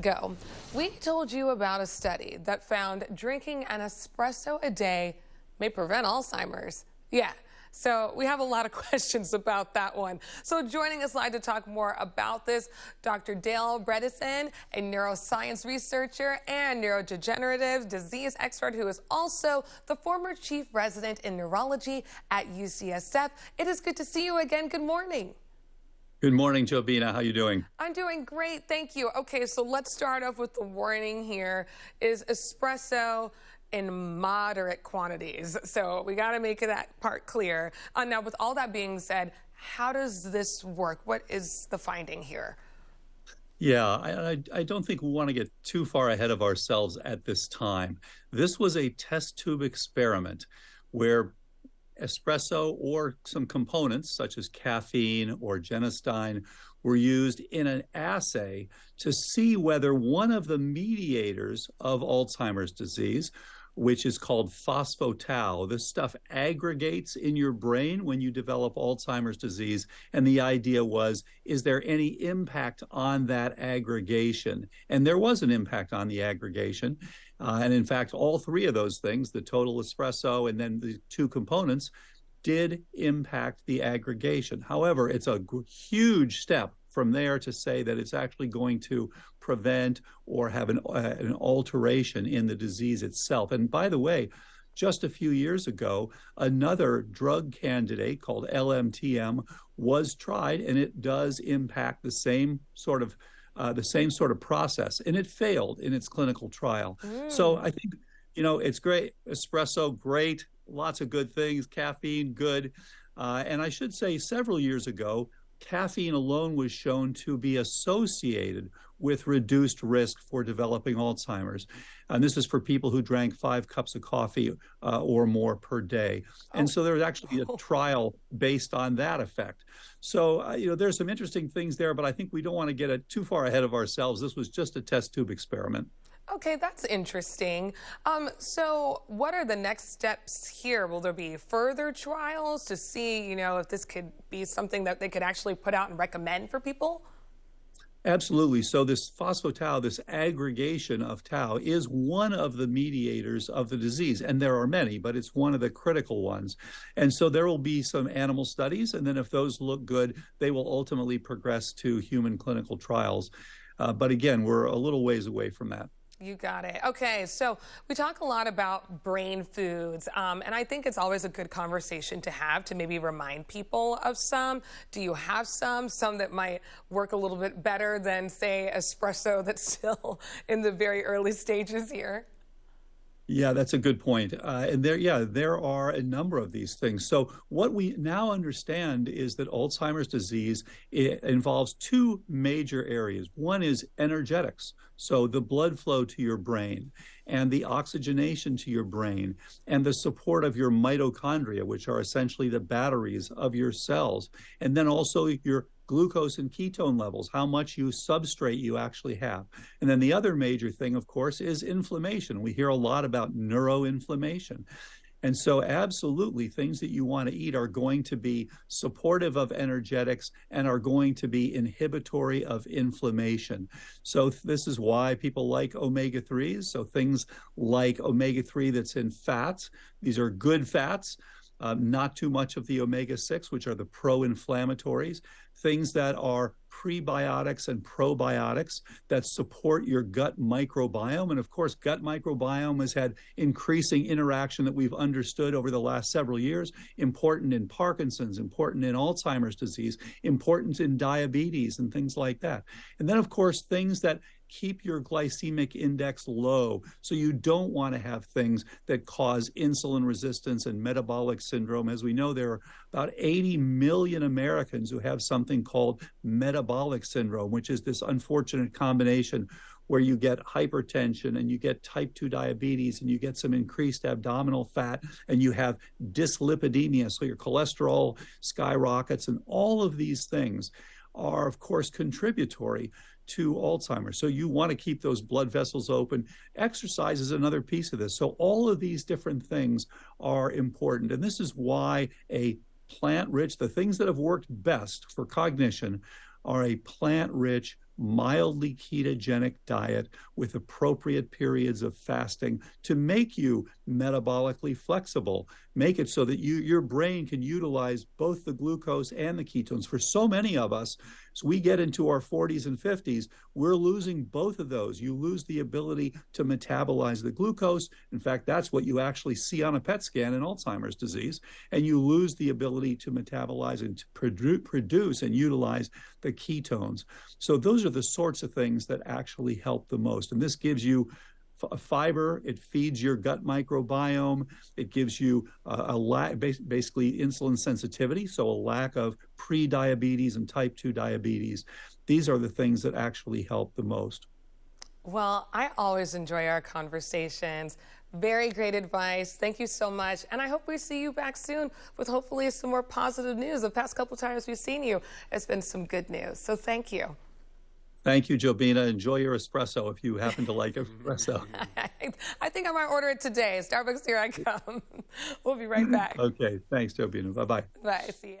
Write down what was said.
Go. We told you about a study that found drinking an espresso a day may prevent Alzheimer's. Yeah, so we have a lot of questions about that one. So joining us live to talk more about this, Dr. Dale Bredesen, a neuroscience researcher and neurodegenerative disease expert who is also the former chief resident in neurology at UCSF. It is good to see you again. Good morning. Good morning, Jobina. How you doing? I'm doing great, thank you. Okay, so let's start off with the warning here. Is espresso in moderate quantities? So we got to make that part clear. Now, with all that being said, how does this work? What is the finding here? Yeah, I don't think we want to get too far ahead of ourselves at this time. This was a test tube experiment where espresso or some components such as caffeine or genistein were used in an assay to see whether one of the mediators of Alzheimer's disease, which is called phospho-tau. This stuff aggregates in your brain when you develop Alzheimer's disease. And the idea was, is there any impact on that aggregation? And there was an impact on the aggregation. And in fact, all three of those things, the total espresso and then the two components, did impact the aggregation. However, it's a huge step from there to say that it's actually going to prevent or have an alteration in the disease itself. And by the way, just a few years ago, another drug candidate called LMTM was tried, and it does impact the same sort of process, and it failed in its clinical trial. So I think, it's great. Espresso, great. Lots of good things. Caffeine, good. And I should say several years ago, caffeine alone was shown to be associated with reduced risk for developing Alzheimer's. And this is for people who drank 5 cups of coffee or more per day. And so there was actually a trial based on that effect. So, there's some interesting things there, but I think we don't want to get too far ahead of ourselves. This was just a test tube experiment. Okay, that's interesting. So what are the next steps here? Will there be further trials to see, if this could be something that they could actually put out and recommend for people? Absolutely. So this phospho-tau, this aggregation of tau, is one of the mediators of the disease. And there are many, but it's one of the critical ones. And so there will be some animal studies. And then if those look good, they will ultimately progress to human clinical trials. But again, we're a little ways away from that. You got it. Okay, so we talk a lot about brain foods, and I think it's always a good conversation to have to maybe remind people of some. Do you have some that might work a little bit better than, say, espresso that's still in the very early stages here? Yeah, that's a good point. And there are a number of these things. So what we now understand is that Alzheimer's disease involves two major areas. One is energetics, so the blood flow to your brain and the oxygenation to your brain and the support of your mitochondria, which are essentially the batteries of your cells, and then also your glucose and ketone levels, how much substrate you actually have. And then the other major thing, of course, is inflammation. We hear a lot about neuroinflammation. And so absolutely, things that you want to eat are going to be supportive of energetics and are going to be inhibitory of inflammation. So this is why people like omega-3s. So things like omega-3 that's in fats, these are good fats. Not too much of the omega-6, which are the pro-inflammatories, things that are prebiotics and probiotics that support your gut microbiome. And of course, gut microbiome has had increasing interaction that we've understood over the last several years, important in Parkinson's, important in Alzheimer's disease, important in diabetes and things like that. And then, of course, things that keep your glycemic index low. So you don't want to have things that cause insulin resistance and metabolic syndrome. As we know, there are about 80 million Americans who have something called metabolic syndrome, which is this unfortunate combination where you get hypertension and you get type 2 diabetes and you get some increased abdominal fat and you have dyslipidemia. So your cholesterol skyrockets, and all of these things are, of course, contributory to Alzheimer's. So you want to keep those blood vessels open. Exercise is another piece of this. So all of these different things are important. And this is why a plant-rich, the things that have worked best for cognition are a plant-rich mildly ketogenic diet with appropriate periods of fasting to make you metabolically flexible, make it so that your brain can utilize both the glucose and the ketones. For so many of us, as we get into our 40s and 50s, we're losing both of those. You lose the ability to metabolize the glucose. In fact, that's what you actually see on a PET scan in Alzheimer's disease. And you lose the ability to metabolize and to produce and utilize the ketones. So those are the sorts of things that actually help the most. And this gives you fiber, it feeds your gut microbiome, it gives you basically insulin sensitivity, so a lack of pre-diabetes and type 2 diabetes. These are the things that actually help the most. Well, I always enjoy our conversations. Very great advice. Thank you so much. And I hope we see you back soon with hopefully some more positive news. The past couple times we've seen you, it's been some good news. So thank you. Thank you, Jobina. Enjoy your espresso if you happen to like espresso. I think I might order it today. Starbucks, here I come. We'll be right back. Okay. Thanks, Jobina. Bye-bye. Bye. See you.